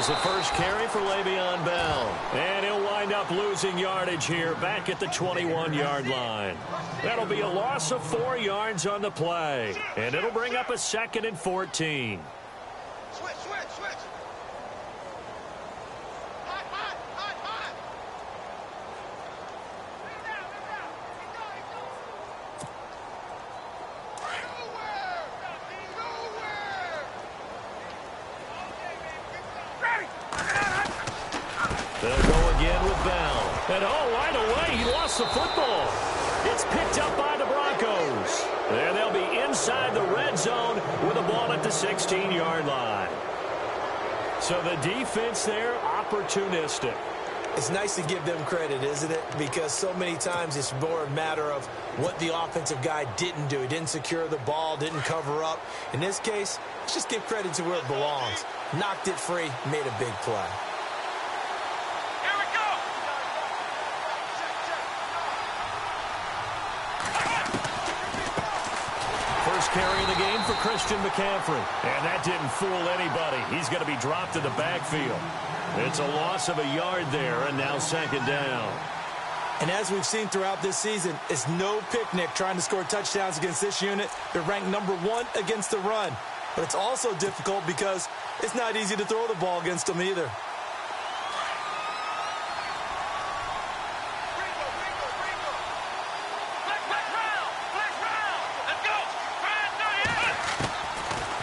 is the first carry for Le'Veon Bell. And he'll wind up losing yardage here back at the 21-yard line. That'll be a loss of 4 yards on the play. And it'll bring up a 2nd and 14. Switch. They'll go again with Bell. And right away, he lost the football. It's picked up by the Broncos. And they'll be inside the red zone with the ball at the 16-yard line. So the defense there, opportunistic. It's nice to give them credit, isn't it? Because so many times it's more a matter of what the offensive guy didn't do. He didn't secure the ball, didn't cover up. In this case, let's just give credit to where it belongs. Knocked it free, made a big play. Carry of the game for Christian McCaffrey. And that didn't fool anybody. He's going to be dropped in the backfield. It's a loss of a yard there, and now 2nd down. And as we've seen throughout this season, it's no picnic trying to score touchdowns against this unit. They're ranked number 1 against the run. But it's also difficult because it's not easy to throw the ball against them either.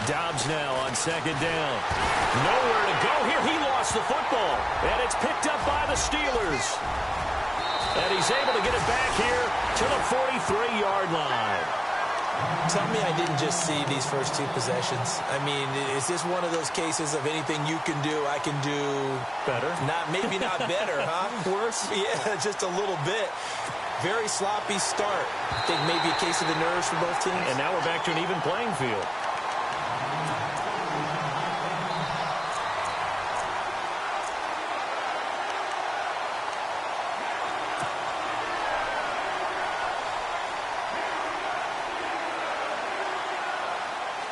Dobbs now on 2nd down. Nowhere to go here. He lost the football. And it's picked up by the Steelers. And he's able to get it back here to the 43-yard line. Tell me I didn't just see these first 2 possessions. I mean, is this one of those cases of anything you can do, I can do better? Maybe not better, huh? Worse? Yeah, just a little bit. Very sloppy start. I think maybe a case of the nerves for both teams. And now we're back to an even playing field.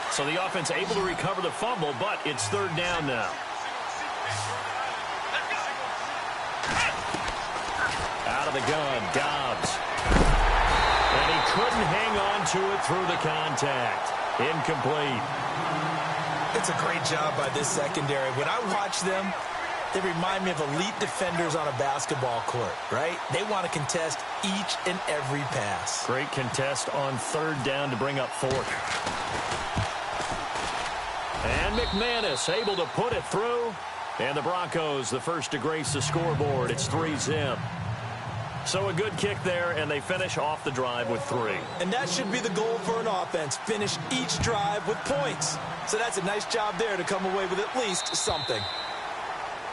So the offense able to recover the fumble, but it's 3rd down now. Out of the gun, Dobbs. And he couldn't hang on to it through the contact. Incomplete. It's a great job by this secondary. When I watch them, they remind me of elite defenders on a basketball court, right? They want to contest each and every pass. Great contest on 3rd down to bring up 4th. And McManus able to put it through. And the Broncos, the first to grace the scoreboard. It's 3-zip. So a good kick there, and they finish off the drive with 3. And that should be the goal for an offense. Finish each drive with points. So that's a nice job there to come away with at least something.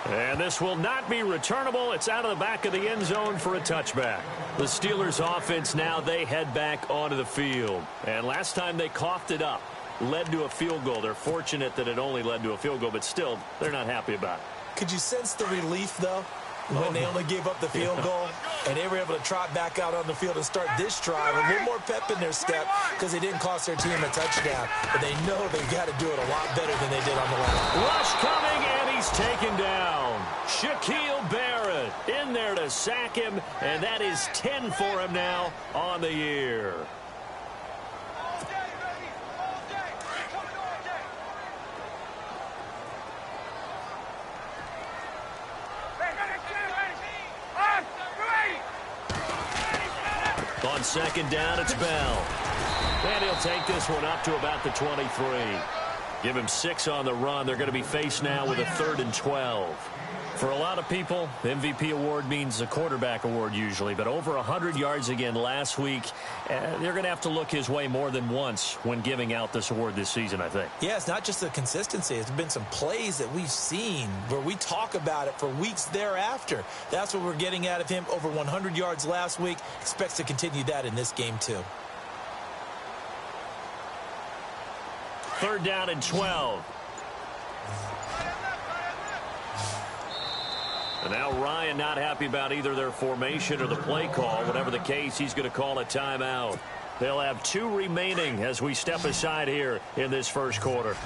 And this will not be returnable. It's out of the back of the end zone for a touchback. The Steelers offense now, they head back onto the field. And last time they coughed it up, led to a field goal. They're fortunate that it only led to a field goal, but still, they're not happy about it. Could you sense the relief, though, when they only gave up the field goal and they were able to trot back out on the field and start this drive? A little more pep in their step because they didn't cost their team a touchdown, but they know they've got to do it a lot better than they did on the last. Rush coming, and he's taken down. Shaquille Barrett in there to sack him, and that is 10 for him now on the year. On 2nd down, it's Bell. And he'll take this one up to about the 23. Give him 6 on the run. They're going to be faced now with a 3rd and 12. For a lot of people, the MVP award means a quarterback award usually, but over 100 yards again last week. They're going to have to look his way more than once when giving out this award this season, I think. Yeah, it's not just the consistency. It's been some plays that we've seen where we talk about it for weeks thereafter. That's what we're getting out of him. Over 100 yards last week. Expects to continue that in this game, too. 3rd down and 12. And now Ryan not happy about either their formation or the play call. Whatever the case, he's going to call a timeout. They'll have 2 remaining as we step aside here in this first quarter.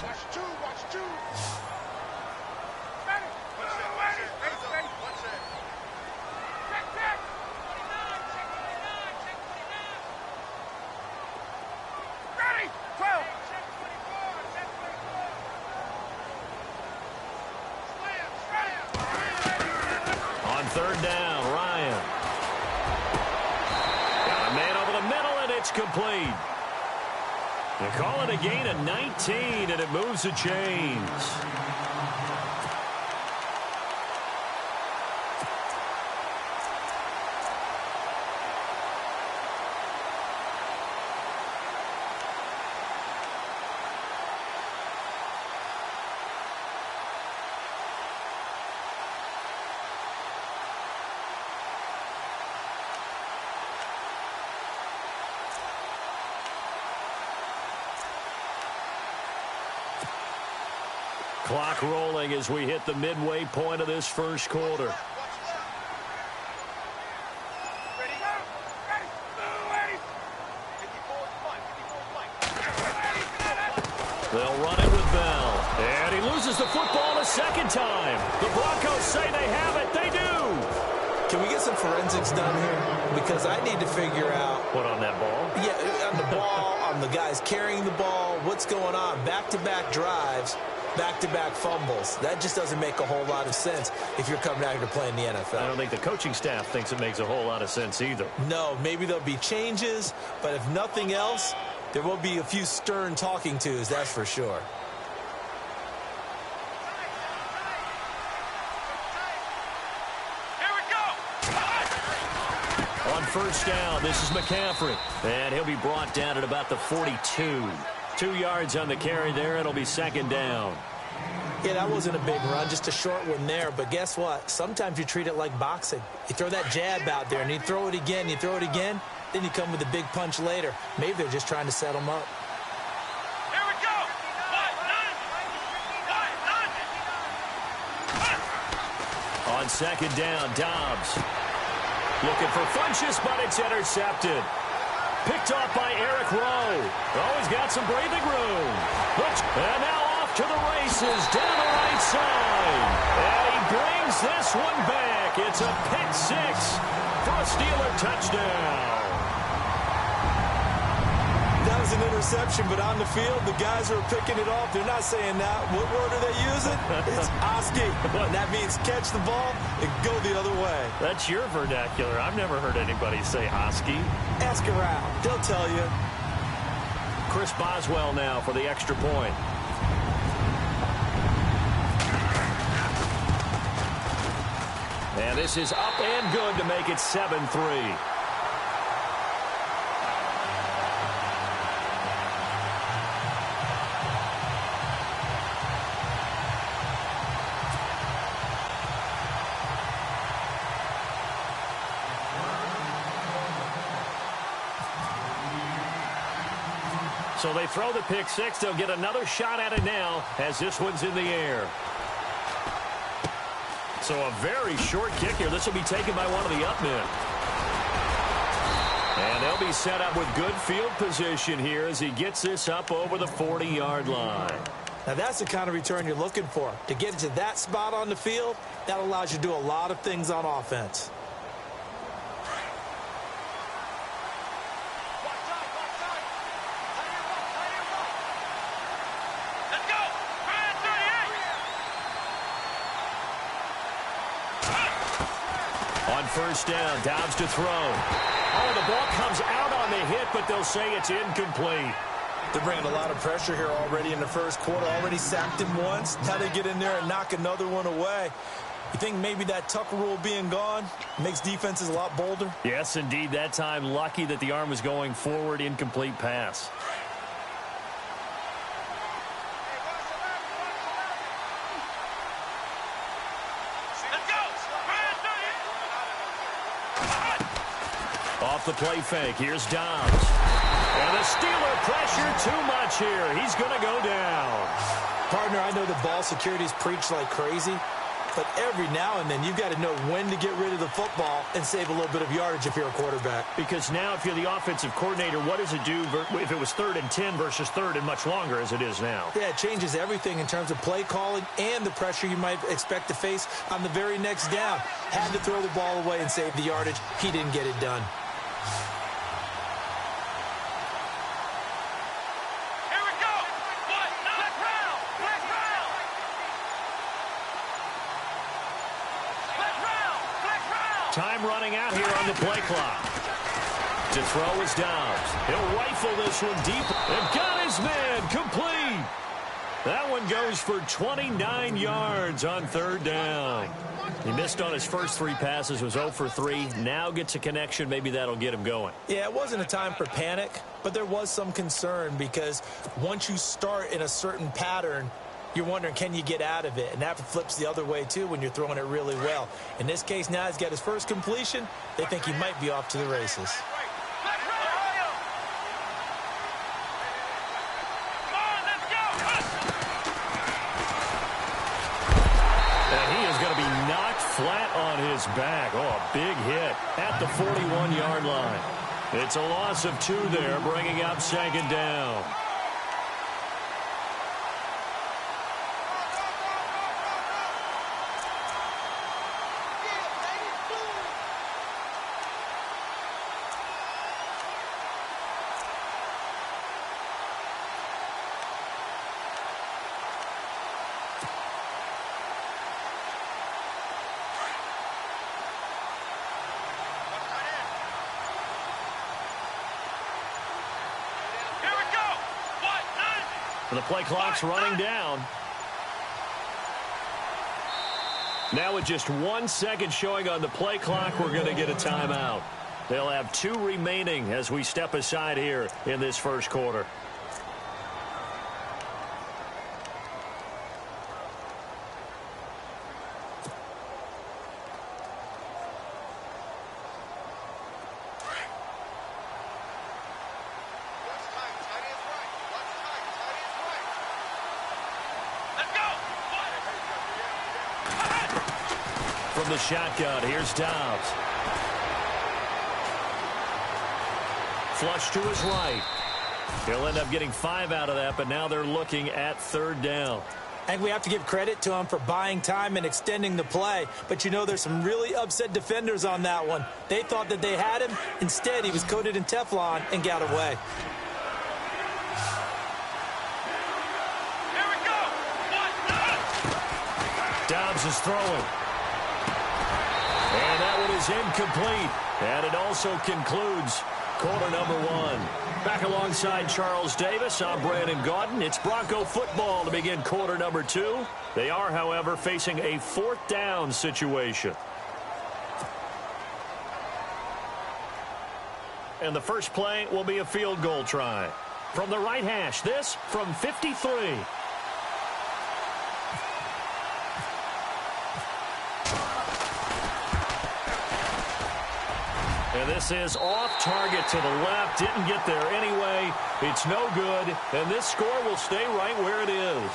third down. Ryan. Got a man over the middle, and it's complete. They call it a gain of 19, and it moves the chains. Clock rolling as we hit the midway point of this first quarter. They'll run it with Bell. And he loses the football a second time. The Broncos say they have it. They do. Can we get some forensics done here? Because I need to figure out. What, on that ball? Yeah, on the ball, on the guys carrying the ball. What's going on? Back-to-back drives. Back-to-back fumbles. That just doesn't make a whole lot of sense if you're coming out here to play in the NFL. I don't think the coaching staff thinks it makes a whole lot of sense either. No, maybe there'll be changes, but if nothing else, there will be a few stern talking tos, that's for sure. Here we go. On first down, this is McCaffrey. And he'll be brought down at about the 42. 2 yards on the carry there. It'll be second down. Yeah, that wasn't a big run, just a short one there. But guess what? Sometimes you treat it like boxing. You throw that jab out there, and you throw it again, then you come with a big punch later. Maybe they're just trying to set them up. Here we go. On second down, Dobbs. Looking for Funchess, but it's intercepted. Picked off by Eric Rowe. Oh, he's got some breathing room. And now off to the races down the right side. And he brings this one back. It's a pick six for a Steeler touchdown. That was an interception, but on the field, the guys who are picking it off, they're not saying that. What word are they using? It's Oski. And that means catch the ball and go the other way. That's your vernacular. I've never heard anybody say Oski. Ask around. They'll tell you. Chris Boswell now for the extra point. And this is up and good to make it 7-3. So they throw the pick six. They'll get another shot at it now as this one's in the air. So a very short kick here. This will be taken by one of the up men. And they'll be set up with good field position here as he gets this up over the 40-yard line. Now, that's the kind of return you're looking for. To get to that spot on the field, that allows you to do a lot of things on offense. First down, Dobbs to throw. Oh, the ball comes out on the hit, but they'll say it's incomplete. They're bringing a lot of pressure here already in the first quarter. Already sacked him once. Now they get in there and knock another one away. You think maybe that Tucker rule being gone makes defenses a lot bolder? Yes, indeed. That time, lucky that the arm was going forward, incomplete pass. Off the play fake, here's Dobbs. And the Steeler pressure too much here. He's going to go down. Partner, I know the ball security's preached like crazy, but every now and then you've got to know when to get rid of the football and save a little bit of yardage if you're a quarterback. Because now if you're the offensive coordinator, what does it do if it was 3rd and 10 versus 3rd and much longer as it is now? Yeah, it changes everything in terms of play calling and the pressure you might expect to face on the very next down. Had to throw the ball away and save the yardage. He didn't get it done. time running out here on the play clock. To throw is Dobbs. He'll rifle this one deep. And got his man complete. That one goes for 29 yards on third down. He missed on his first 3 passes, was 0 for 3. Now gets a connection. Maybe that'll get him going. Yeah, it wasn't a time for panic, but there was some concern because once you start in a certain pattern, you're wondering, can you get out of it? And that flips the other way, too, when you're throwing it really well. In this case, now he's got his first completion. They think he might be off to the races. Flat on his back. Oh, a big hit at the 41-yard line. It's a loss of 2 there, bringing up second down. The play clock's running down. Now with just 1 second showing on the play clock, we're going to get a timeout. They'll have 2 remaining as we step aside here in this first quarter. From the shotgun, here's Dobbs. Flush to his right. He'll end up getting 5 out of that, but now they're looking at third down. I think we have to give credit to him for buying time and extending the play. But, you know, there's some really upset defenders on that one. They thought that they had him. Instead, he was coated in Teflon and got away. Here we go. Dobbs is throwing. And that one is incomplete. And it also concludes quarter number 1. Back alongside Charles Davis, I'm Brandon Gaudin. It's Bronco football to begin quarter number 2. They are, however, facing a 4th down situation. And the first play will be a field goal try. From the right hash, this from 53. And this is off target to the left. Didn't get there anyway. It's no good. And this score will stay right where it is.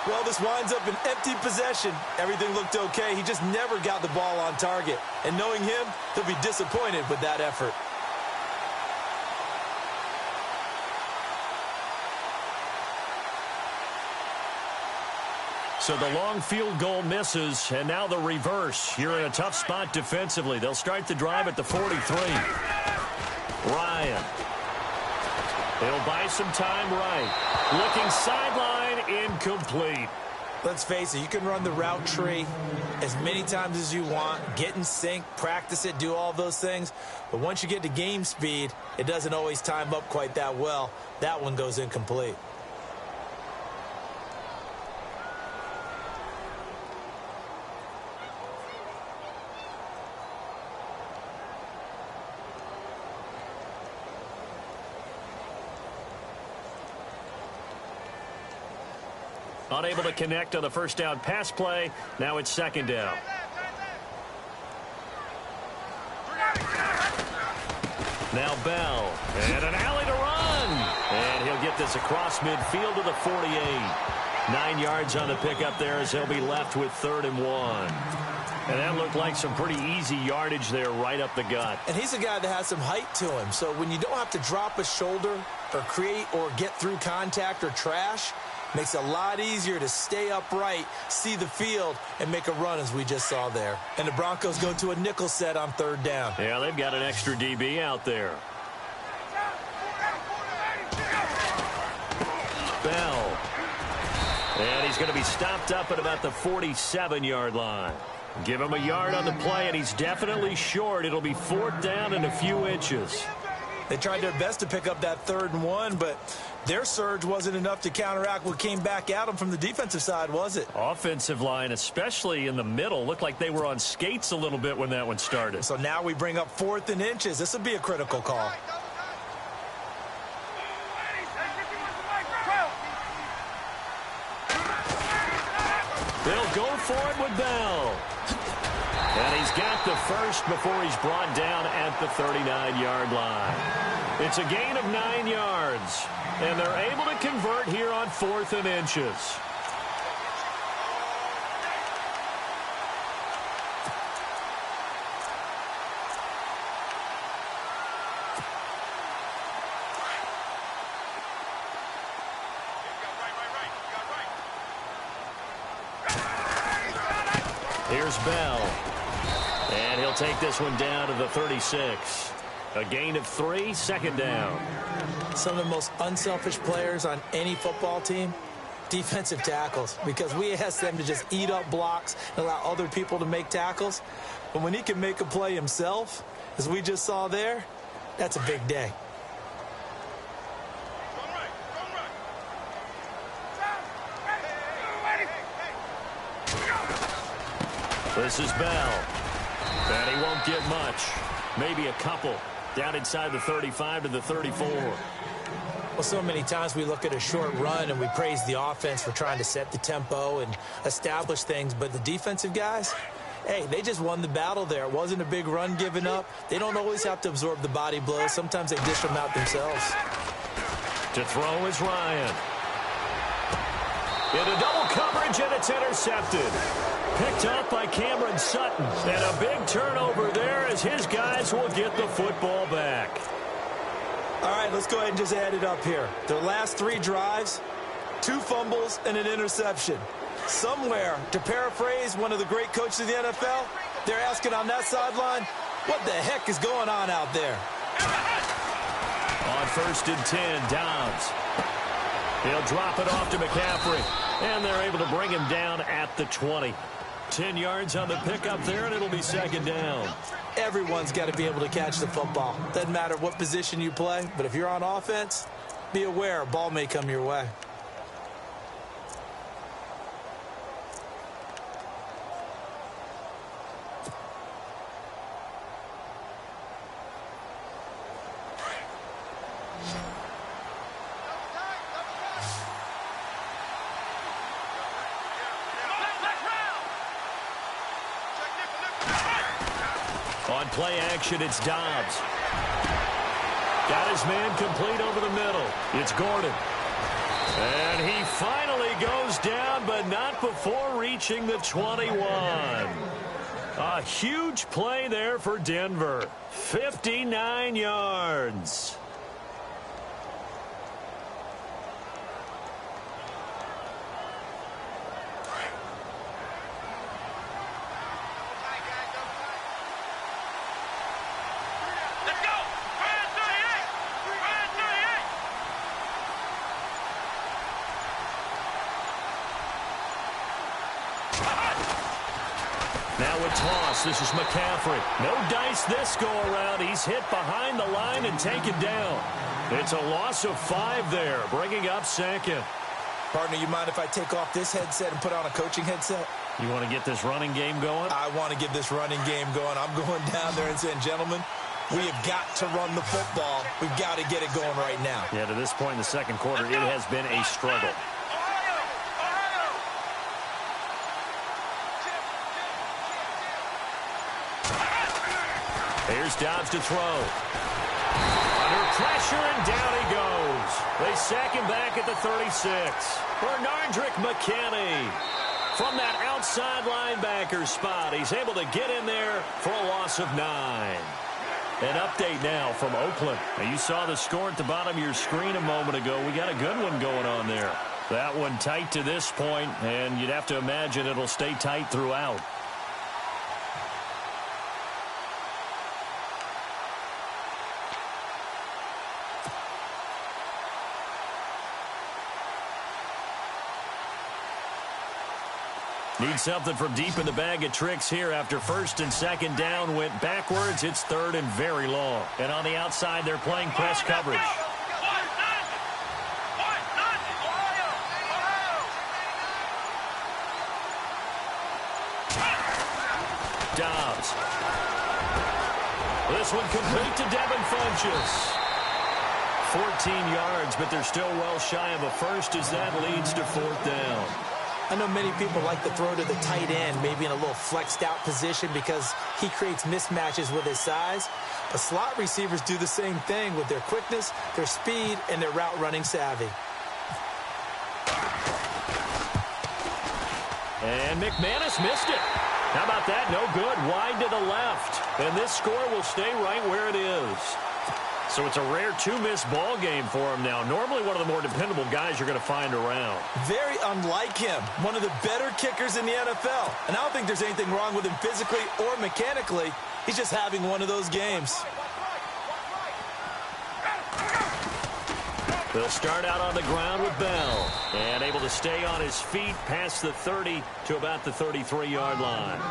Well, this winds up an empty possession. Everything looked okay. He just never got the ball on target. And knowing him, he'll be disappointed with that effort. So the long field goal misses, and now the reverse. You're in a tough spot defensively. They'll start the drive at the 43. Ryan. He'll buy some time right. Looking sideline, incomplete. Let's face it, you can run the route tree as many times as you want, get in sync, practice it, do all those things. But once you get to game speed, it doesn't always time up quite that well. That one goes incomplete. Unable to connect on the first down pass play. Now it's second down. Now Bell. And an alley to run. And he'll get this across midfield to the 48. 9 yards on the pickup there as he'll be left with 3rd and 1. And that looked like some pretty easy yardage there right up the gut. And he's a guy that has some height to him. So when you don't have to drop a shoulder or create or get through contact or trash, makes it a lot easier to stay upright, see the field, and make a run as we just saw there. And the Broncos go to a nickel set on 3rd down. Yeah, they've got an extra DB out there. Bell. And he's going to be stopped up at about the 47-yard line. Give him a yard on the play, and he's definitely short. It'll be 4th down and a few inches. They tried their best to pick up that 3rd and 1, but their surge wasn't enough to counteract what came back at them from the defensive side, was it? Offensive line, especially in the middle, looked like they were on skates a little bit when that one started. So now we bring up 4th and inches. This will be a critical call. They'll go for it with Bell. And he's got the first before he's brought down at the 39-yard line. It's a gain of 9 yards. And they're able to convert here on 4th and inches. Here's Bell. And he'll take this one down to the 36. A gain of 3, 2nd down. Some of the most unselfish players on any football team, defensive tackles, because we ask them to just eat up blocks and allow other people to make tackles. But when he can make a play himself, as we just saw there, that's a big day. This is Bell. And he won't get much. Maybe a couple. Down inside the 35 to the 34. Well, so many times we look at a short run and we praise the offense for trying to set the tempo and establish things. But the defensive guys, hey, they just won the battle there. It wasn't a big run given up. They don't always have to absorb the body blows. Sometimes they dish them out themselves. To throw is Ryan. Into double coverage, and it's intercepted. Picked up by Cameron Sutton. And a big turnover there as his guys will get the football back. All right, let's go ahead and just add it up here. Their last 3 drives, 2 fumbles and an interception. Somewhere, to paraphrase one of the great coaches of the NFL, they're asking on that sideline, what the heck is going on out there? On 1st and 10, Downs. He'll drop it off to McCaffrey. And they're able to bring him down at the 20. 10 yards on the pickup there, and it'll be 2nd down. Everyone's got to be able to catch the football. Doesn't matter what position you play, but if you're on offense, be aware a ball may come your way. On play action, it's Dobbs. Got his man complete over the middle. It's Gordon. And he finally goes down, but not before reaching the 21. A huge play there for Denver. 59 yards. Now a toss. This is McCaffrey. No dice this go-around. He's hit behind the line and taken down. It's a loss of 5 there, bringing up 2nd. Partner, you mind if I take off this headset and put on a coaching headset? You want to get this running game going? I want to get this running game going. I'm going down there and saying, gentlemen, we have got to run the football. We've got to get it going right now. Yeah, to this point in the 2nd quarter, it has been a struggle. Here's Dobbs to throw. Under pressure, and down he goes. They sack him back at the 36. Bernardrick McKinney. From that outside linebacker spot, he's able to get in there for a loss of 9. An update now from Oakland. Now, you saw the score at the bottom of your screen a moment ago. We got a good one going on there. That one tight to this point, and you'd have to imagine it'll stay tight throughout. Need something from deep in the bag of tricks here after first and second down went backwards. It's third and very long. And on the outside, they're playing press coverage. Dobbs. This one complete to Devin Funchess. 14 yards, but they're still well shy of a first as that leads to fourth down. I know many people like to throw to the tight end, maybe in a little flexed out position because he creates mismatches with his size. But slot receivers do the same thing with their quickness, their speed, and their route running savvy. And McManus missed it. How about that? No good. Wide to the left. And this score will stay right where it is. So it's a rare two-miss ball game for him now. Normally one of the more dependable guys you're going to find around. Very unlike him. One of the better kickers in the NFL. And I don't think there's anything wrong with him physically or mechanically. He's just having one of those games. They'll start out on the ground with Bell. And able to stay on his feet past the 30 to about the 33-yard line.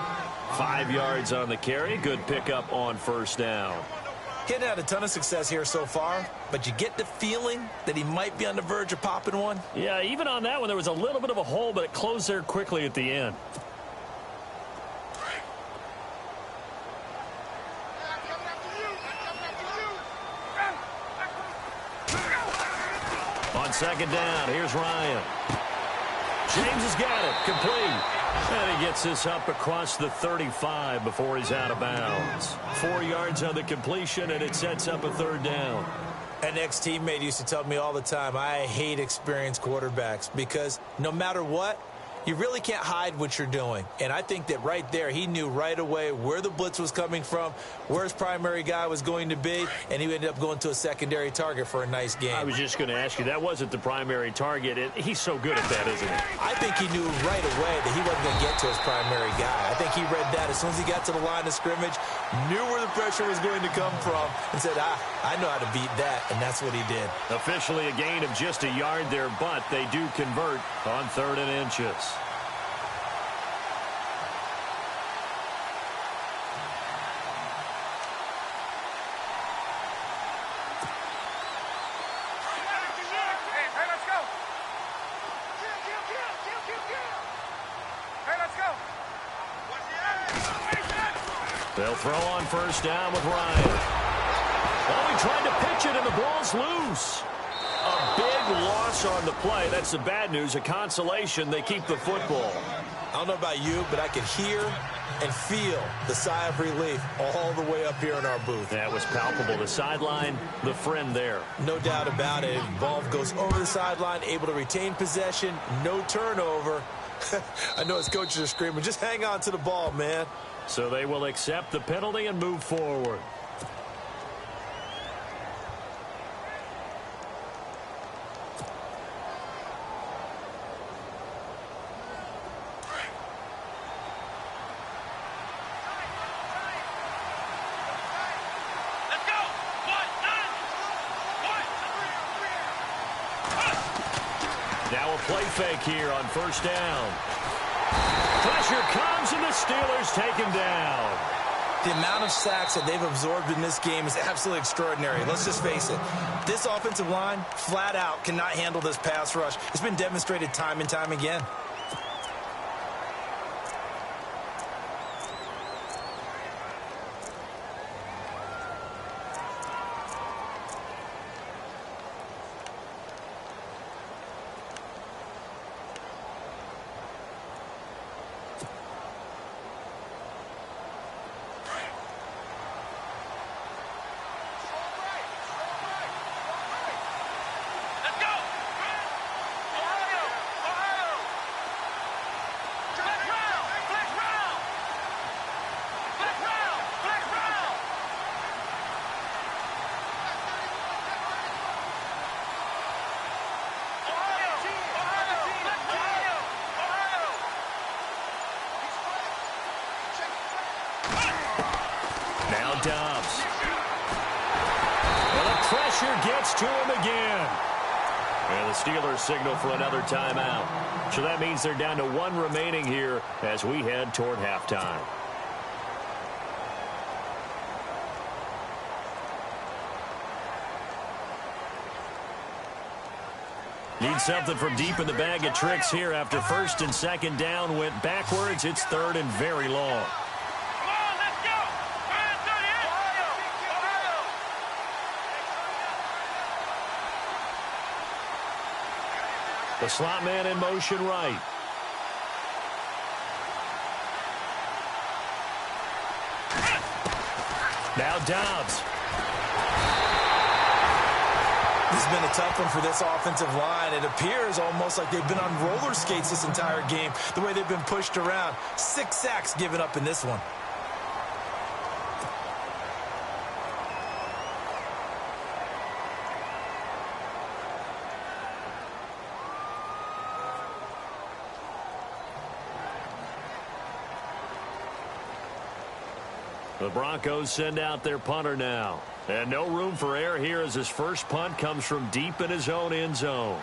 5 yards on the carry. Good pickup on first down. He hadn't had a ton of success here so far, but you get the feeling that he might be on the verge of popping one. Yeah, even on that one, there was a little bit of a hole, but it closed there quickly at the end. On second down, here's Ryan. James has got it, complete. And he gets this up across the 35 before he's out of bounds. 4 yards on the completion, and it sets up a third down. An ex-teammate used to tell me all the time, I hate experienced quarterbacks because no matter what, you really can't hide what you're doing. And I think that right there, he knew right away where the blitz was coming from, where his primary guy was going to be, and he ended up going to a secondary target for a nice game. I was just going to ask you, that wasn't the primary target. He's so good at that, isn't he? I think he knew right away that he wasn't going to get to his primary guy. I think he read that as soon as he got to the line of scrimmage, knew where the pressure was going to come from, and said, I know how to beat that, and that's what he did. Officially a gain of just a yard there, but they do convert on 3rd and inches. They'll throw on first down with Ryan. Oh, he tried to pitch it, and the ball's loose. A big loss on the play. That's the bad news. A consolation, they keep the football. I don't know about you, but I could hear and feel the sigh of relief all the way up here in our booth. That was palpable. The sideline, the friend there. No doubt about it. Ball goes over the sideline, able to retain possession, no turnover. I know his coaches are screaming, just hang on to the ball, man. So they will accept the penalty and move forward. Now a play fake here on first down. Pressure comes, and the Steelers take him down. The amount of sacks that they've absorbed in this game is absolutely extraordinary. Let's just face it. This offensive line, flat out, cannot handle this pass rush. It's been demonstrated time and time again. Dobbs. Well, the pressure gets to him again. And the Steelers signal for another timeout. So that means they're down to 1 remaining here as we head toward halftime. Need something from deep in the bag of tricks here after 1st and 2nd down went backwards. It's 3rd and very long. The slot man in motion right. Now Dobbs. This has been a tough one for this offensive line. It appears almost like they've been on roller skates this entire game, the way they've been pushed around. 6 sacks given up in this one. The Broncos send out their punter now. And no room for error here as his first punt comes from deep in his own end zone.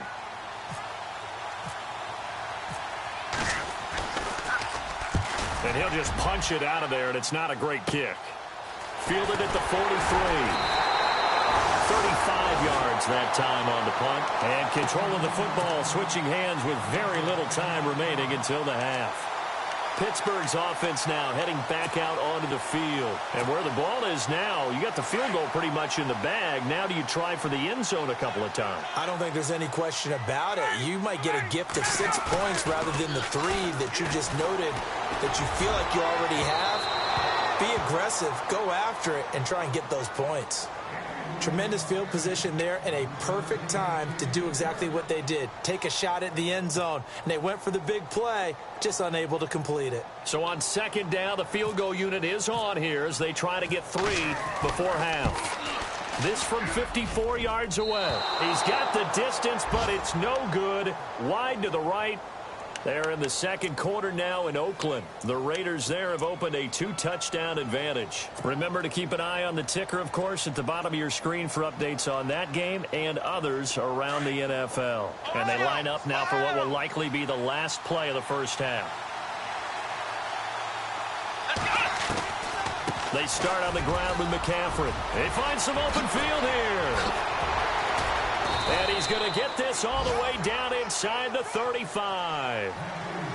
And he'll just punch it out of there, and it's not a great kick. Fielded at the 43. 35 yards that time on the punt. And control of the football, switching hands with very little time remaining until the half. Pittsburgh's offense now heading back out onto the field. And where the ball is now, you got the field goal pretty much in the bag. Now do you try for the end zone a couple of times? I don't think there's any question about it. You might get a gift of 6 points rather than the 3 that you just noted that you feel like you already have. Be aggressive, go after it, and try and get those points. Tremendous field position there and a perfect time to do exactly what they did. Take a shot at the end zone. And they went for the big play, just unable to complete it. So on 2nd down, the field goal unit is on here as they try to get 3 before half. This from 54 yards away. He's got the distance, but it's no good. Wide to the right. They're in the 2nd quarter now in Oakland. The Raiders there have opened a 2-touchdown advantage. Remember to keep an eye on the ticker, of course, at the bottom of your screen for updates on that game and others around the NFL. And they line up now for what will likely be the last play of the first half. They start on the ground with McCaffrey. They find some open field here. And he's going to get this all the way down inside the 35.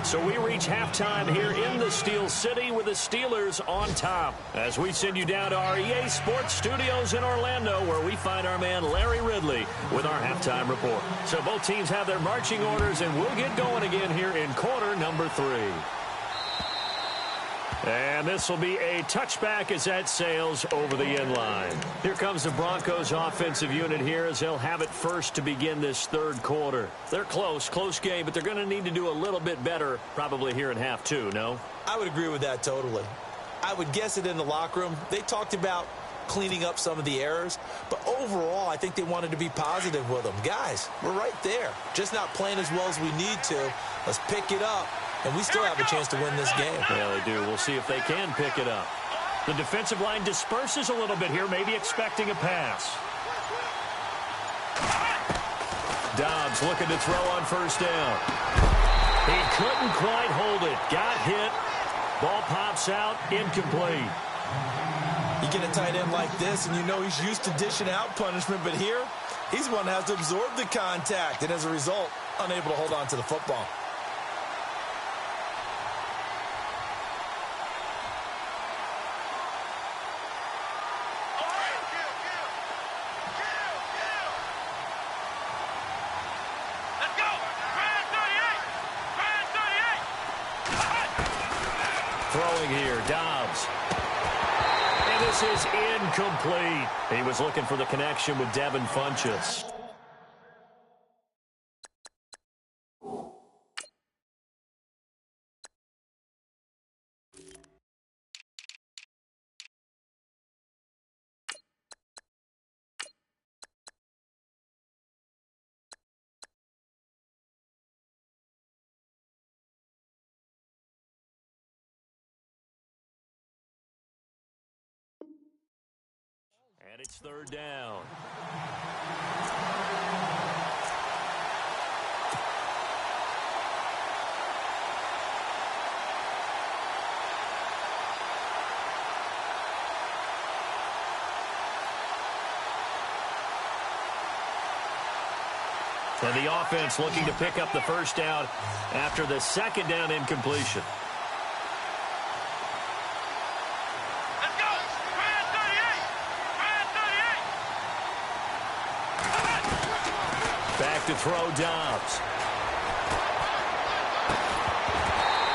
So we reach halftime here in the Steel City with the Steelers on top. As we send you down to our EA Sports Studios in Orlando, where we find our man Larry Ridley with our halftime report. So both teams have their marching orders, and we'll get going again here in quarter number 3. And this will be a touchback as that sails over the end line. Here comes the Broncos offensive unit here as they'll have it first to begin this 3rd quarter. They're close game, but they're going to need to do a little bit better probably here in half 2, no? I would agree with that totally. I would guess it in the locker room. They talked about cleaning up some of the errors, but overall I think they wanted to be positive with them. Guys, we're right there. Just not playing as well as we need to. Let's pick it up. And we still have a chance to win this game. Yeah, they do. We'll see if they can pick it up. The defensive line disperses a little bit here, maybe expecting a pass. Dobbs looking to throw on 1st down. He couldn't quite hold it. Got hit. Ball pops out. Incomplete. You get a tight end like this, and you know he's used to dishing out punishment, but here, he's one that has to absorb the contact, and as a result, unable to hold on to the football. Throwing here, Dobbs. And this is incomplete. He was looking for the connection with Devin Funchess. And it's 3rd down. And the offense looking to pick up the first down after the second down incompletion. Let's go. Brand 38. Brand 38. Back to throw, Dobbs.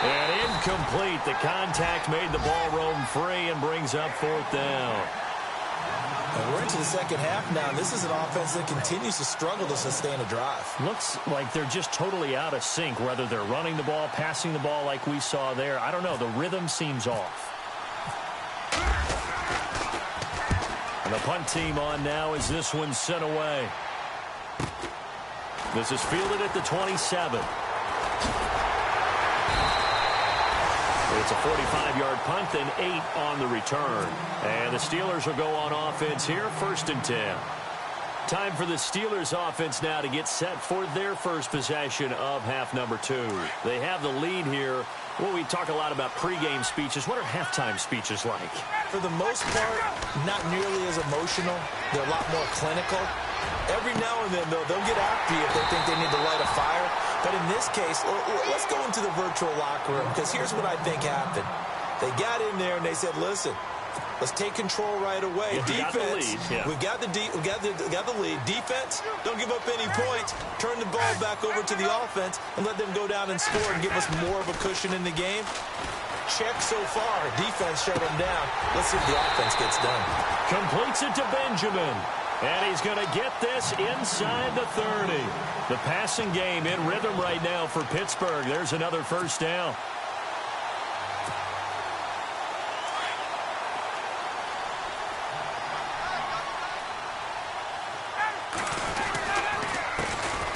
And incomplete. The contact made the ball roam free and brings up fourth down. And we're into the second half now. This is an offense that continues to struggle to sustain a drive. Looks like they're just totally out of sync, whether they're running the ball, passing the ball like we saw there. I don't know. The rhythm seems off. And the punt team on now as this one's sent away. This is fielded at the 27. It's a 45-yard punt, then 8 on the return. And the Steelers will go on offense here, 1st and 10. Time for the Steelers offense now to get set for their first possession of half number 2. They have the lead here. Well, we talk a lot about pregame speeches. What are halftime speeches like? For the most part, not nearly as emotional. They're a lot more clinical. Every now and then, though, they'll get after you if they think they need to light a fire. But in this case, let's go into the virtual locker room, because here's what I think happened. They got in there and they said, listen, let's take control right away. Defense, we've got the lead. Defense, don't give up any points. Turn the ball back over to the offense and let them go down and score and give us more of a cushion in the game. Check so far. Defense shut them down. Let's see if the offense gets done. Completes it to Benjamin. And he's going to get this inside the 30. The passing game in rhythm right now for Pittsburgh. There's another first down.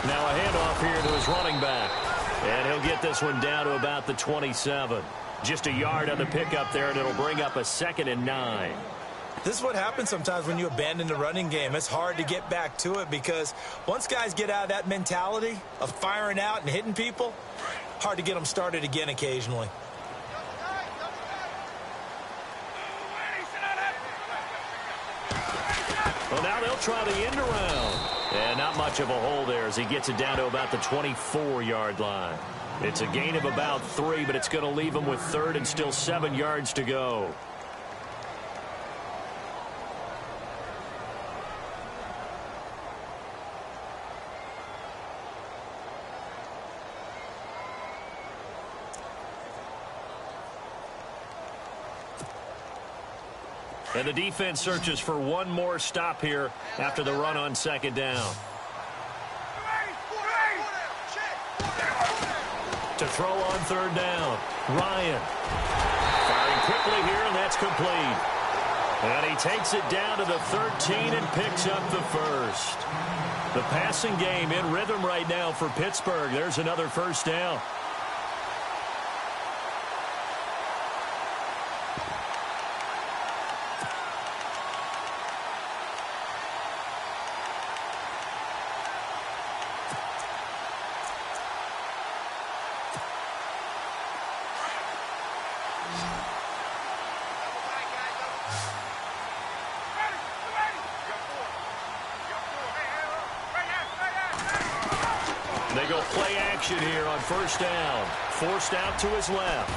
Now a handoff here to his running back. And he'll get this one down to about the 27. Just a yard on the pickup there, and it'll bring up a 2nd and 9. This is what happens sometimes when you abandon the running game. It's hard to get back to it because once guys get out of that mentality of firing out and hitting people, hard to get them started again occasionally. Well, now they'll try the end around. And not much of a hole there as he gets it down to about the 24-yard line. It's a gain of about 3, but it's going to leave him with 3rd and still 7 yards to go. And the defense searches for one more stop here after the run on 2nd down. To throw on 3rd down, Ryan. Firing quickly here, and that's complete. And he takes it down to the 13 and picks up the first. The passing game in rhythm right now for Pittsburgh. There's another first down. They go play action here on 1st down. Forced out to his left.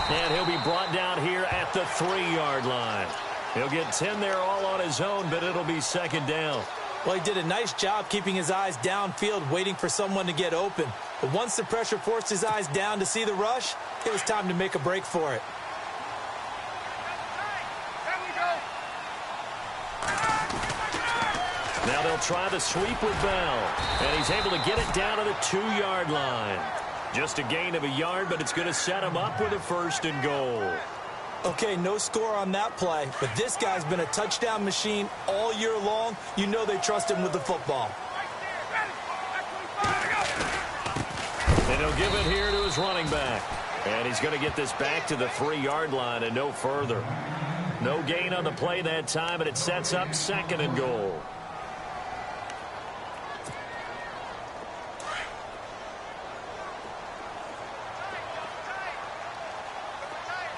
And he'll be brought down here at the 3-yard line. He'll get 10 there all on his own, but it'll be 2nd down. Well, he did a nice job keeping his eyes downfield, waiting for someone to get open. But once the pressure forced his eyes down to see the rush, it was time to make a break for it. Now they'll try the sweep with Bell. And he's able to get it down to the 2-yard line. Just a gain of a yard, but it's going to set him up with a 1st and goal. Okay, no score on that play, but this guy's been a touchdown machine all year long. You know they trust him with the football. And he'll give it here to his running back. And he's going to get this back to the 3-yard line and no further. No gain on the play that time, and it sets up 2nd and goal.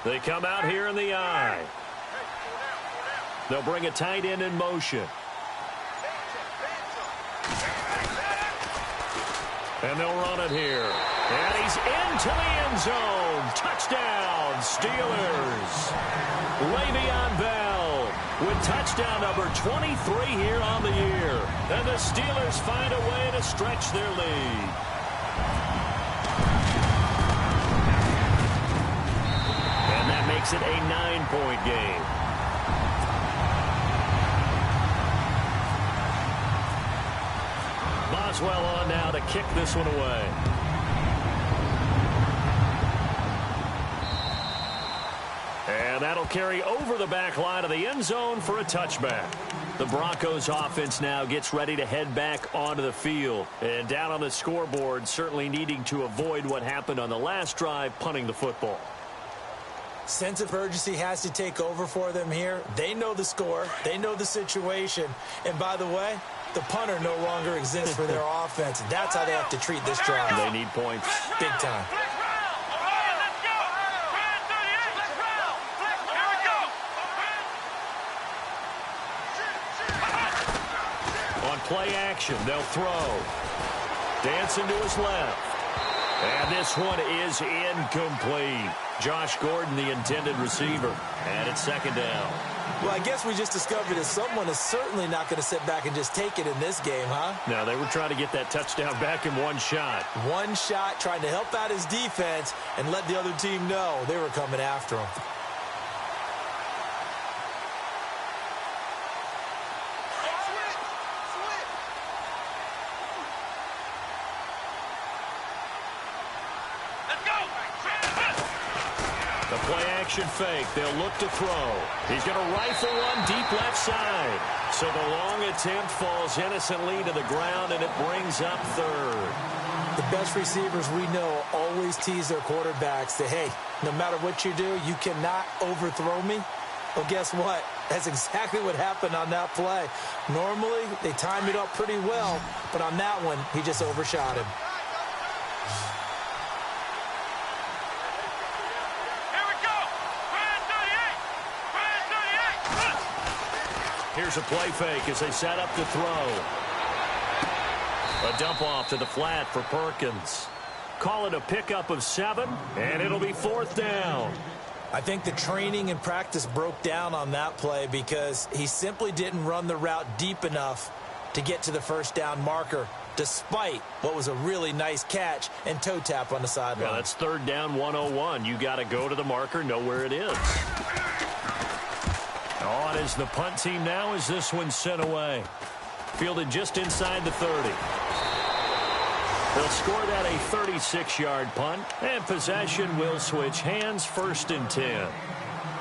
They come out here in the I. They'll bring a tight end in motion. And they'll run it here. And he's into the end zone. Touchdown, Steelers. Le'Veon Bell with touchdown number 23 here on the year. And the Steelers find a way to stretch their lead. And that makes it a 9-point game. Boswell on now to kick this one away. And that'll carry over the back line of the end zone for a touchback. The Broncos offense now gets ready to head back onto the field. And down on the scoreboard, certainly needing to avoid what happened on the last drive, punting the football. Sense of urgency has to take over for them here. They know the score. They know the situation. And by the way, the punter no longer exists for their offense. That's how they have to treat this drive. They need points. Big time. On play action, they'll throw. Dancing to his left. And this one is incomplete. Josh Gordon, the intended receiver. And it's second down. Well, I guess we just discovered that someone is certainly not going to sit back and just take it in this game, huh? No, they were trying to get that touchdown back in one shot. One shot, trying to help out his defense and let the other team know they were coming after him. The play-action fake. They'll look to throw. He's going to rifle one deep left side. So the long attempt falls innocently to the ground, and it brings up third. The best receivers we know always tease their quarterbacks that, hey, no matter what you do, you cannot overthrow me. Well, guess what? That's exactly what happened on that play. Normally, they time it up pretty well, but on that one, he just overshot him. Here's a play fake as they set up to throw. A dump off to the flat for Perkins. Call it a pickup of 7, and it'll be fourth down. I think the training and practice broke down on that play because he simply didn't run the route deep enough to get to the first down marker, despite what was a really nice catch and toe tap on the sideline. Yeah, that's third down 101. You got to go to the marker, know where it is. On is the punt team now as this one's sent away. Fielded just inside the 30. They'll score that a 36-yard punt, and possession will switch hands, 1st and 10.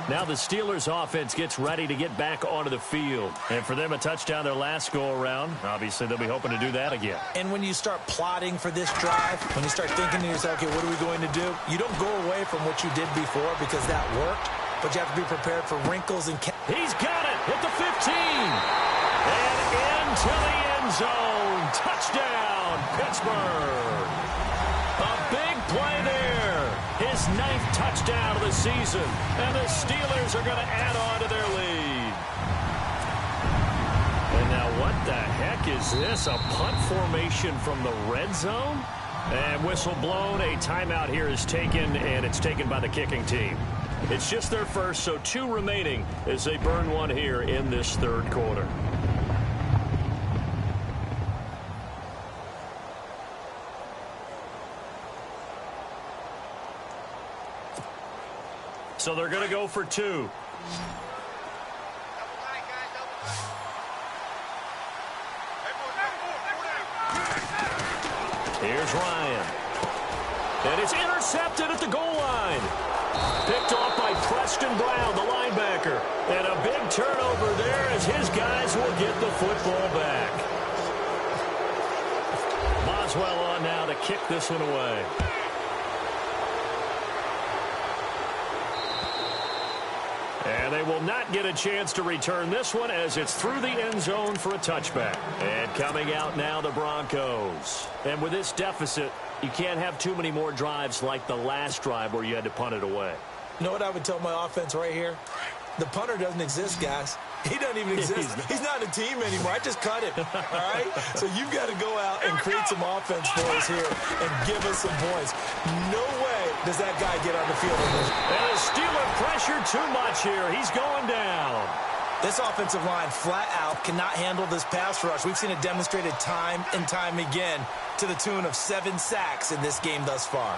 Now the Steelers offense gets ready to get back onto the field. And for them, a touchdown their last go-around. Obviously, they'll be hoping to do that again. And when you start plotting for this drive, when you start thinking to yourself, okay, what are we going to do? You don't go away from what you did before because that worked. But you have to be prepared for wrinkles and... He's got it at the 15. And into the end zone. Touchdown, Pittsburgh. A big play there. His 9th touchdown of the season. And the Steelers are going to add on to their lead. And now what the heck is this? A punt formation from the red zone? And whistle blown. A timeout here is taken, and it's taken by the kicking team. It's just their first, so 2 remaining as they burn one here in this third quarter. So they're going to go for 2. Here's Ryan. And it's intercepted at the goal line. Picked off by Preston Brown, the linebacker. And a big turnover there as his guys will get the football back. Boswell on now to kick this one away. And they will not get a chance to return this one as it's through the end zone for a touchback. And coming out now, the Broncos. And with this deficit, you can't have too many more drives like the last drive where you had to punt it away. You know what I would tell my offense right here? The punter doesn't exist, guys. He doesn't even exist. He's not a team anymore. I just cut him, all right? So you've got to go out and create some offense for us here and give us some points. No way does that guy get on the field. And the Steeler pressure too much here. He's going down. This offensive line flat out cannot handle this pass rush. We've seen it demonstrated time and time again to the tune of 7 sacks in this game thus far.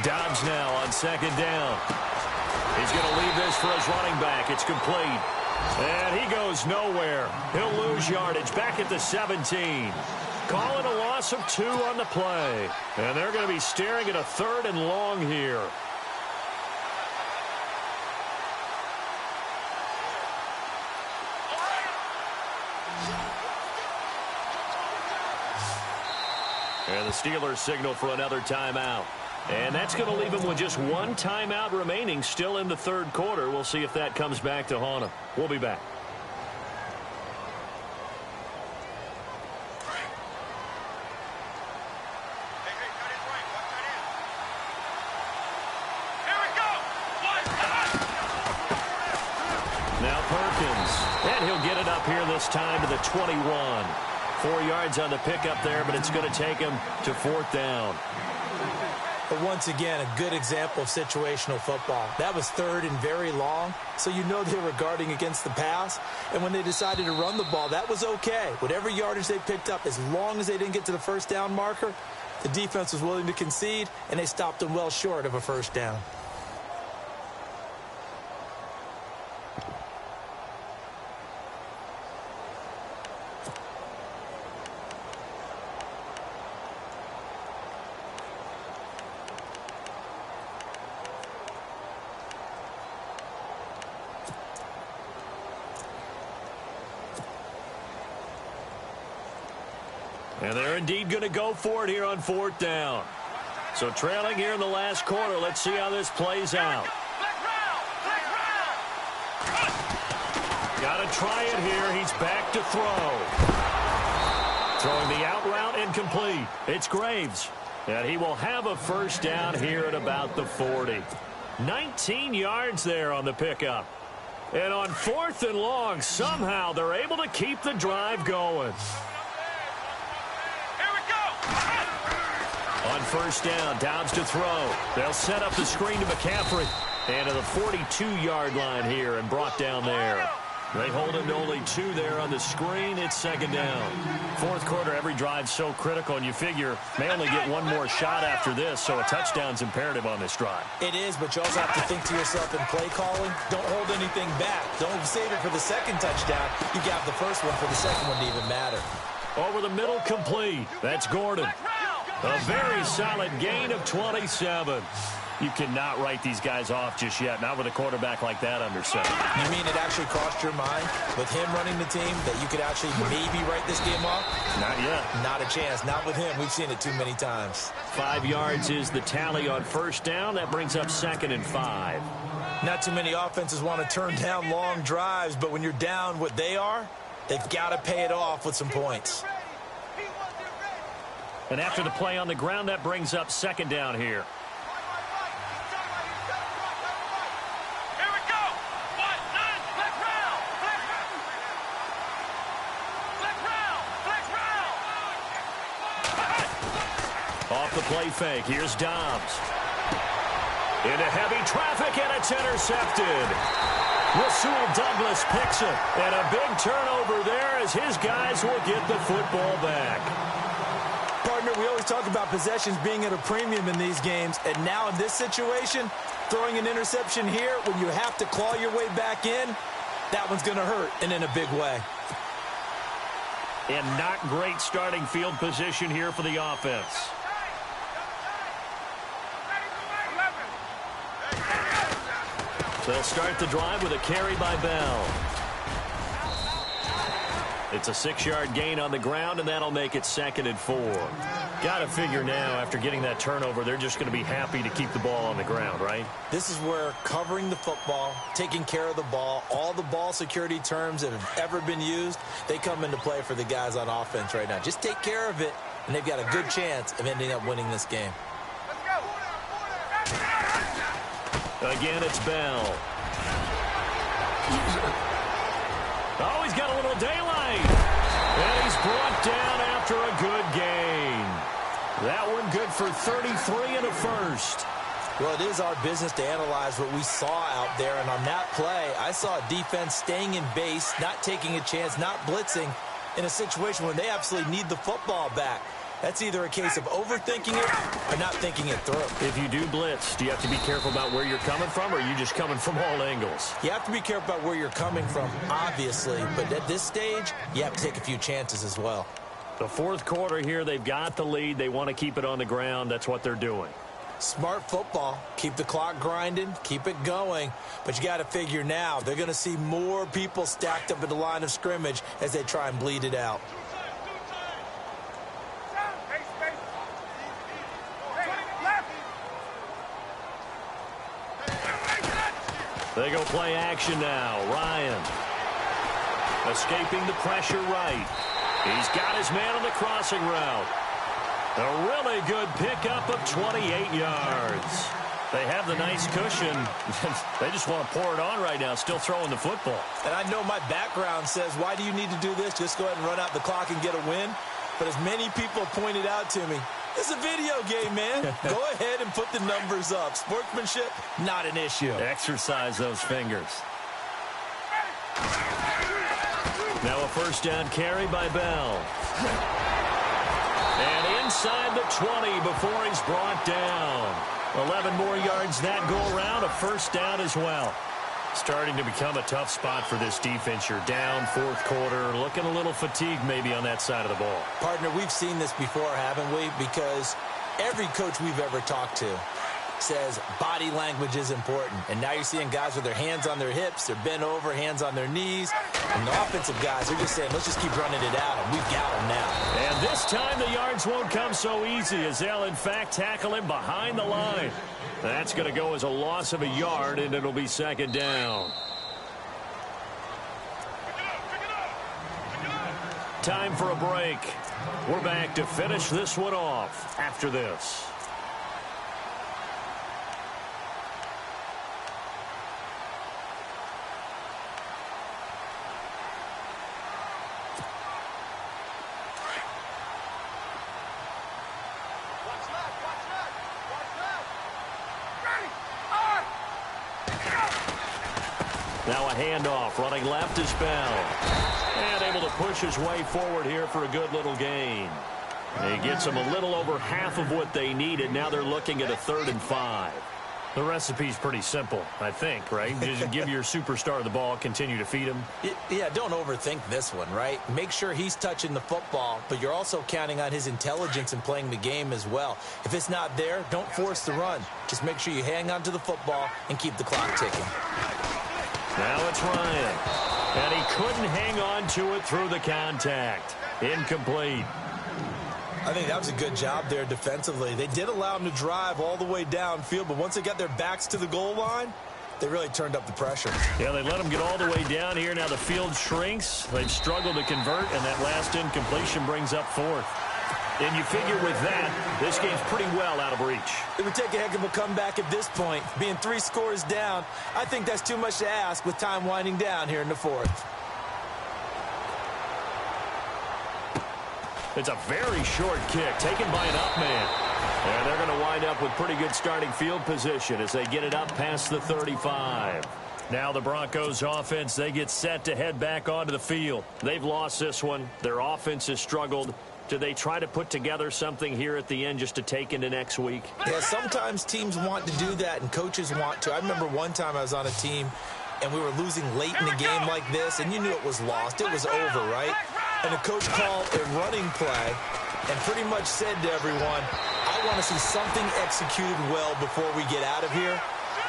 Dobbs now on second down. He's going to leave this for his running back. It's complete. And he goes nowhere. He'll lose yardage back at the 17. Calling a loss of 2 on the play. And they're going to be staring at a 3rd and long here. And the Steelers signal for another timeout. And that's going to leave him with just 1 timeout remaining still in the 3rd quarter. We'll see if that comes back to haunt him. We'll be back. Now Perkins. And he'll get it up here this time to the 21. 4 yards on the pickup there, but it's going to take him to 4th down. But once again, a good example of situational football. That was 3rd and very long, so you know they were guarding against the pass. And when they decided to run the ball, that was okay. Whatever yardage they picked up, as long as they didn't get to the 1st down marker, the defense was willing to concede, and they stopped them well short of a 1st down. And they're indeed going to go for it here on 4th down. So trailing here in the last quarter. Let's see how this plays out. Got to try it here. He's back to throw. Throwing the out route incomplete. It's Graves. And he will have a 1st down here at about the 40. 19 yards there on the pickup. And on 4th and long, somehow they're able to keep the drive going. On 1st down, Dobbs to throw. They'll set up the screen to McCaffrey. And to the 42-yard line here and brought down there. They hold him to only 2 there on the screen. It's 2nd down. 4th quarter, every drive's so critical, and you figure may only get 1 more shot after this, so a touchdown's imperative on this drive. It is, but you also have to think to yourself in play calling, don't hold anything back. Don't save it for the 2nd touchdown. You got the 1st one for the 2nd one to even matter. Over the middle, complete. That's Gordon. A very solid gain of 27. You cannot write these guys off just yet, not with a quarterback like that under center. You mean it actually crossed your mind with him running the team that you could actually maybe write this game off? Not yet. Not a chance. Not with him. We've seen it too many times. 5 yards is the tally on 1st down. That brings up 2nd and 5. Not too many offenses want to turn down long drives, but when you're down what they are, they've got to pay it off with some points. And after the play on the ground, that brings up 2nd down here. Off the play fake, here's Dobbs. Into heavy traffic, and it's intercepted. Rasul Douglas picks it, and a big turnover there as his guys will get the football back. Partner, we always talk about possessions being at a premium in these games, and now in this situation, throwing an interception here when you have to claw your way back in, that one's going to hurt, and in a big way. And not great starting field position here for the offense. They'll start the drive with a carry by Bell. It's a 6-yard gain on the ground, and that'll make it 2nd and 4. Got to figure now, after getting that turnover, they're just going to be happy to keep the ball on the ground, right? This is where covering the football, taking care of the ball, all the ball security terms that have ever been used, they come into play for the guys on offense right now. Just take care of it, and they've got a good chance of ending up winning this game. Again, it's Bell. Oh, he's got a little daylight. And he's brought down after a good gain. That one good for 33 and a first. Well, it is our business to analyze what we saw out there. And on that play, I saw a defense staying in base, not taking a chance, not blitzing in a situation when they absolutely need the football back. That's either a case of overthinking it or not thinking it through. If you do blitz, do you have to be careful about where you're coming from, or are you just coming from all angles? You have to be careful about where you're coming from, obviously. But at this stage, you have to take a few chances as well. The 4th quarter here, they've got the lead. They want to keep it on the ground. That's what they're doing. Smart football. Keep the clock grinding. Keep it going. But you got to figure now, they're going to see more people stacked up at the line of scrimmage as they try and bleed it out. They go play action now. Ryan escaping the pressure right. He's got his man on the crossing route. A really good pickup of 28 yards. They have the nice cushion. They just want to pour it on right now, still throwing the football. And I know my background says, why do you need to do this? Just go ahead and run out the clock and get a win. But as many people pointed out to me, it's a video game, man. Go ahead and put the numbers up. Sportsmanship, not an issue. Exercise those fingers. Now a first down carry by Bell. And inside the 20 before he's brought down. 11 more yards that go around, a first down as well. Starting to become a tough spot for this defense. You're down 4th quarter, looking a little fatigued maybe on that side of the ball. Partner, we've seen this before, haven't we? Because every coach we've ever talked to says body language is important. And now you're seeing guys with their hands on their hips, they're bent over, hands on their knees. And the offensive guys are just saying, let's just keep running it out, and we've got them now. And this time the yards won't come so easy as they'll, in fact, tackle him behind the line. That's going to go as a loss of a yard, and it'll be 2nd down. Time for a break. We're back to finish this one off after this. Now a handoff, running left is Bell. And able to push his way forward here for a good little gain. He gets them a little over half of what they needed. Now they're looking at a 3rd and 5. The recipe's pretty simple, I think, right? Just give your superstar the ball, continue to feed him. Yeah, don't overthink this one, right? Make sure he's touching the football, but you're also counting on his intelligence in playing the game as well. If it's not there, don't force the run. Just make sure you hang on to the football and keep the clock ticking. Now it's Ryan. And he couldn't hang on to it through the contact. Incomplete. I think that was a good job there defensively. They did allow him to drive all the way downfield, but once they got their backs to the goal line, they really turned up the pressure. Yeah, they let him get all the way down here. Now the field shrinks. They've struggled to convert, and that last incompletion brings up 4th. And you figure with that, this game's pretty well out of reach. It would take a heck of a comeback at this point. Being 3 scores down, I think that's too much to ask with time winding down here in the 4th. It's a very short kick taken by an up man. And they're going to wind up with pretty good starting field position as they get it up past the 35. Now the Broncos offense, they get set to head back onto the field. They've lost this one. Their offense has struggled. Do they try to put together something here at the end just to take into next week? Yeah, sometimes teams want to do that and coaches want to. I remember one time I was on a team and we were losing late in the game like this, and you knew it was lost. It was over, right? And the coach called a running play and pretty much said to everyone, I want to see something executed well before we get out of here.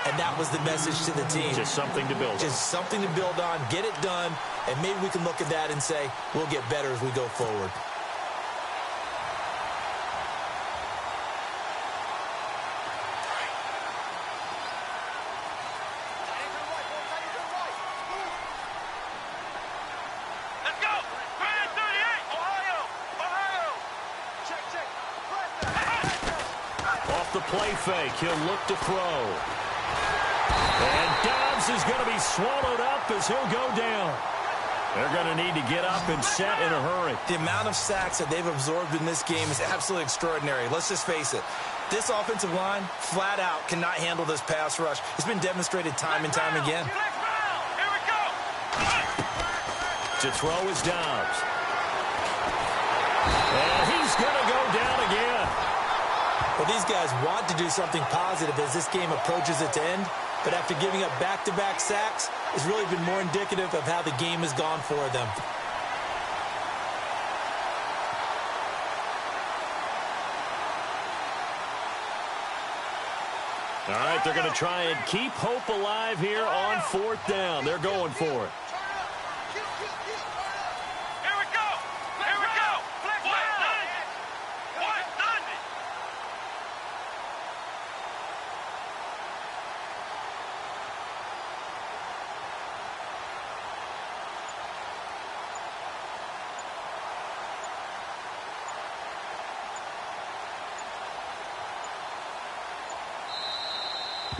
and that was the message to the team. Just something to build on. Just something to build on, get it done, and maybe we can look at that and say, we'll get better as we go forward. The play fake. He'll look to throw. And Dobbs is going to be swallowed up as he'll go down. They're going to need to get up and set in a hurry. The amount of sacks that they've absorbed in this game is absolutely extraordinary. Let's just face it. This offensive line, flat out, cannot handle this pass rush. It's been demonstrated time and time again. Here we go. To throw is Dobbs. And he's going to go down again. Well, these guys want to do something positive as this game approaches its end, but after giving up back-to-back sacks, it's really been more indicative of how the game has gone for them. All right, they're going to try and keep hope alive here on 4th down. They're going for it.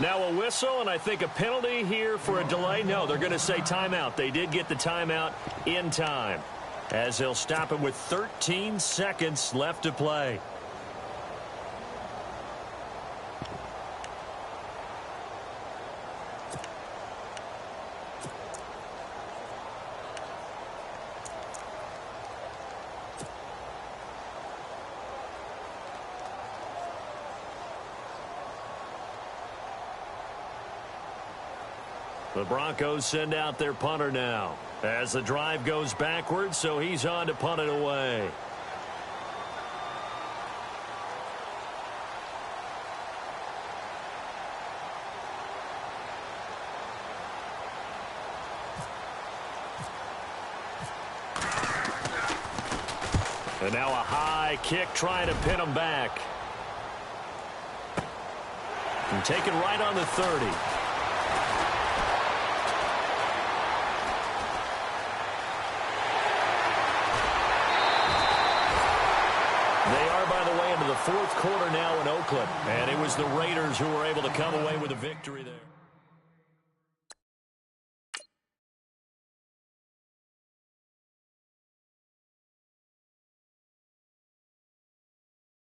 Now a whistle, and I think a penalty here for a delay. No, they're going to say timeout. They did get the timeout in time, as they'll stop it with 13 seconds left to play. The Broncos send out their punter now as the drive goes backwards, so he's on to punt it away. And now a high kick trying to pin him back. And taken right on the 30. Into the 4th quarter now in Oakland. And it was the Raiders who were able to come away with a victory there.